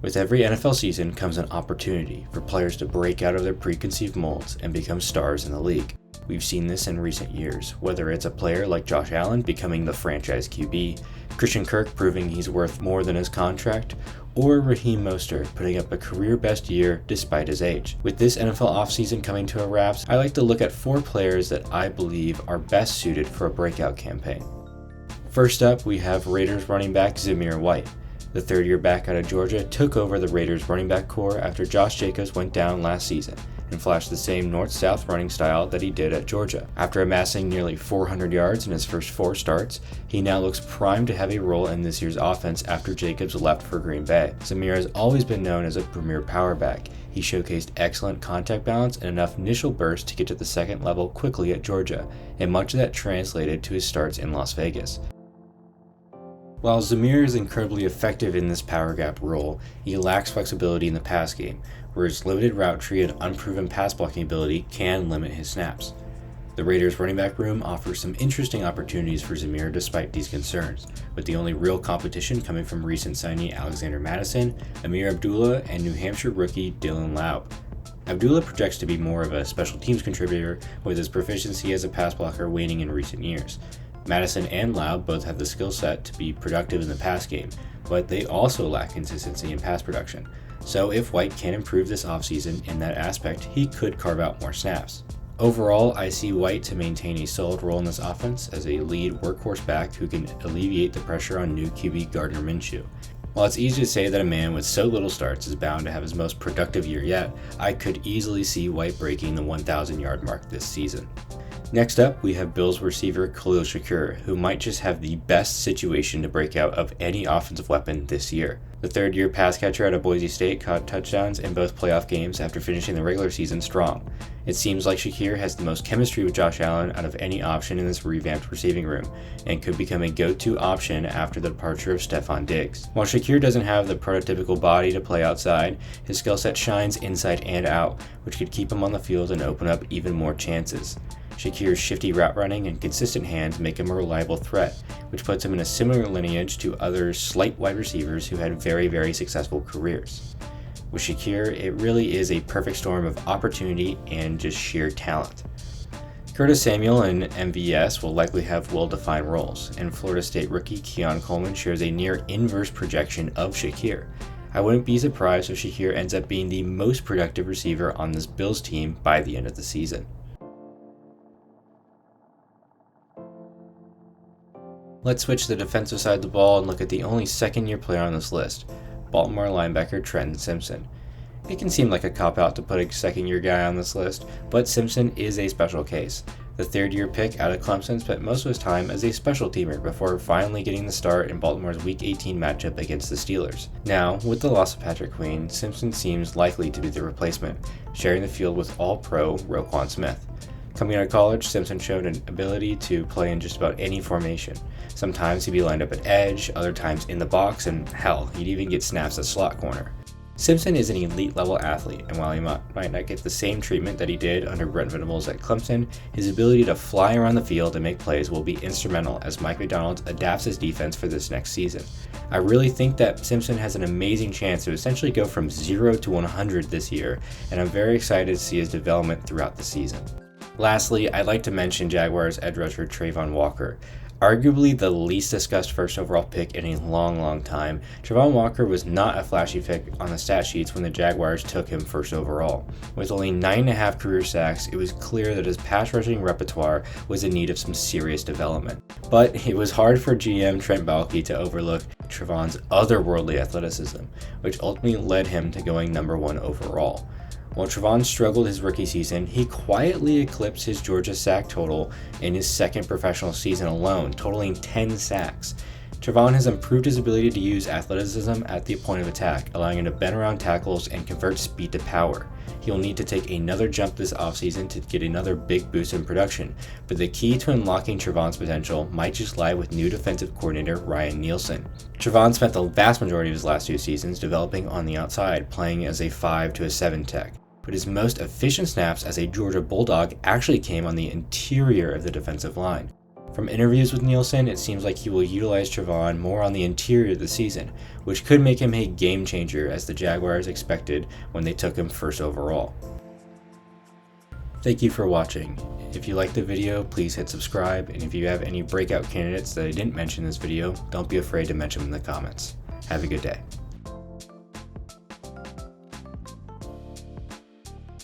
With every NFL season comes an opportunity for players to break out of their preconceived molds and become stars in the league. We've seen this in recent years, whether it's a player like Josh Allen becoming the franchise QB, Christian Kirk proving he's worth more than his contract, or Raheem Mostert putting up a career-best year despite his age. With this NFL offseason coming to a wraps, I like to look at 4 players that I believe are best suited for a breakout campaign. First up, we have Raiders running back Zamir White. The third-year back out of Georgia took over the Raiders running back core after Josh Jacobs went down last season and flashed the same north-south running style that he did at Georgia. After amassing nearly 400 yards in his first 4 starts, he now looks primed to have a role in this year's offense after Jacobs left for Green Bay. Zamir has always been known as a premier power back. He showcased excellent contact balance and enough initial burst to get to the second level quickly at Georgia, and much of that translated to his starts in Las Vegas. While Zamir is incredibly effective in this power gap role, he lacks flexibility in the pass game, where his limited route tree and unproven pass blocking ability can limit his snaps. The Raiders running back room offers some interesting opportunities for Zamir despite these concerns, with the only real competition coming from recent signee Alexander Mattison, Amir Abdullah, and New Hampshire rookie Dylan Laub. Abdullah projects to be more of a special teams contributor, with his proficiency as a pass blocker waning in recent years. Mattison and Laub both have the skill set to be productive in the pass game, but they also lack consistency in pass production. So if White can improve this offseason in that aspect, he could carve out more snaps. Overall, I see White to maintain a solid role in this offense as a lead workhorse back who can alleviate the pressure on new QB Gardner Minshew. While it's easy to say that a man with so little starts is bound to have his most productive year yet, I could easily see White breaking the 1,000-yard mark this season. Next up, we have Bills receiver Khalil Shakir, who might just have the best situation to break out of any offensive weapon this year. The third-year pass catcher out of Boise State caught touchdowns in both playoff games after finishing the regular season strong. It seems like Shakir has the most chemistry with Josh Allen out of any option in this revamped receiving room, and could become a go-to option after the departure of Stephon Diggs. While Shakir doesn't have the prototypical body to play outside, his skill set shines inside and out, which could keep him on the field and open up even more chances. Shakir's shifty route running and consistent hands make him a reliable threat, which puts him in a similar lineage to other slight wide receivers who had very successful careers. With Shakir, it really is a perfect storm of opportunity and just sheer talent. Curtis Samuel and MVS will likely have well-defined roles, and Florida State rookie Keon Coleman shares a near inverse projection of Shakir. I wouldn't be surprised if Shakir ends up being the most productive receiver on this Bills team by the end of the season. Let's switch to the defensive side of the ball and look at the only second-year player on this list, Baltimore linebacker Trenton Simpson. It can seem like a cop-out to put a second-year guy on this list, but Simpson is a special case. The third-year pick out of Clemson spent most of his time as a special teamer before finally getting the start in Baltimore's Week 18 matchup against the Steelers. Now, with the loss of Patrick Queen, Simpson seems likely to be the replacement, sharing the field with All-Pro Roquan Smith. Coming out of college, Simpson showed an ability to play in just about any formation. Sometimes he'd be lined up at edge, other times in the box, and hell, he'd even get snaps at slot corner. Simpson is an elite-level athlete, and while he might not get the same treatment that he did under Brent Venables at Clemson, his ability to fly around the field and make plays will be instrumental as Mike McDonald adapts his defense for this next season. I really think that Simpson has an amazing chance to essentially go from 0 to 100 this year, and I'm very excited to see his development throughout the season. Lastly, I'd like to mention Jaguars edge rusher Travon Walker. Arguably the least discussed first overall pick in a long time, Travon Walker was not a flashy pick on the stat sheets when the Jaguars took him first overall. With only 9.5 career sacks, it was clear that his pass rushing repertoire was in need of some serious development. But it was hard for GM Trent Baalke to overlook Travon's otherworldly athleticism, which ultimately led him to going number 1 overall. While Travon struggled his rookie season, he quietly eclipsed his Georgia sack total in his second professional season alone, totaling 10 sacks. Travon has improved his ability to use athleticism at the point of attack, allowing him to bend around tackles and convert speed to power. He'll need to take another jump this offseason to get another big boost in production, but the key to unlocking Travon's potential might just lie with new defensive coordinator Ryan Nielsen. Travon spent the vast majority of his last 2 seasons developing on the outside, playing as a 5 to a 7 tech. But his most efficient snaps as a Georgia Bulldog actually came on the interior of the defensive line. From interviews with Nielsen, it seems like he will utilize Trevon more on the interior of the season, which could make him a game changer as the Jaguars expected when they took him first overall. Thank you for watching. If you liked the video, please hit subscribe, and if you have any breakout candidates that I didn't mention in this video, don't be afraid to mention them in the comments. Have a good day.